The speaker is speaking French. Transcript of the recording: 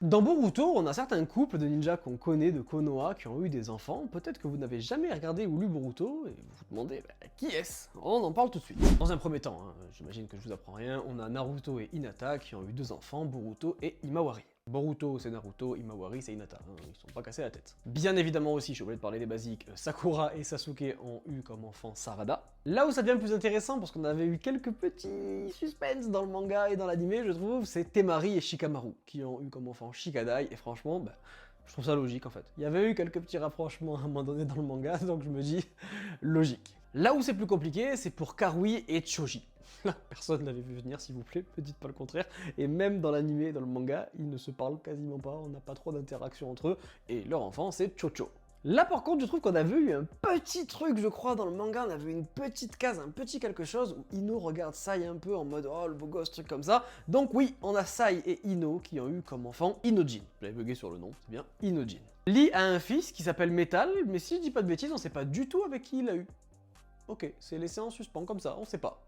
Dans Boruto, on a certains couples de ninjas qu'on connaît de Konoha qui ont eu des enfants. Peut-être que vous n'avez jamais regardé ou lu Boruto et vous vous demandez qui est-ce? On en parle tout de suite. Dans un premier temps, j'imagine que je vous apprends rien, on a Naruto et Hinata qui ont eu deux enfants, Boruto et Imawari. Boruto c'est Naruto, Imawari c'est Hinata, ils sont pas cassés la tête. Bien évidemment aussi, j'ai oublié de parler des basiques, Sakura et Sasuke ont eu comme enfant Sarada. Là où ça devient plus intéressant, parce qu'on avait eu quelques petits suspens dans le manga et dans l'anime, je trouve, c'est Temari et Shikamaru, qui ont eu comme enfant Shikadai, et franchement, je trouve ça logique en fait. Il y avait eu quelques petits rapprochements à un moment donné dans le manga, donc je me dis, logique. Là où c'est plus compliqué, c'est pour Karui et Choji. Là, personne l'avait vu venir, s'il vous plaît, ne dites pas le contraire. Et même dans l'anime et dans le manga, ils ne se parlent quasiment pas, on n'a pas trop d'interaction entre eux, et leur enfant, c'est Chocho. Là, par contre, je trouve qu'on avait eu un petit truc, je crois, dans le manga, on avait une petite case, un petit quelque chose, où Ino regarde Sai un peu en mode « Oh, le beau gosse », truc comme ça. Donc oui, on a Sai et Ino qui ont eu comme enfant Inojin. J'avais bugué sur le nom, c'est bien, Inojin. Lee a un fils qui s'appelle Metal, mais si je dis pas de bêtises, on sait pas du tout avec qui il a eu. Ok, c'est laissé en suspens comme ça, on sait pas.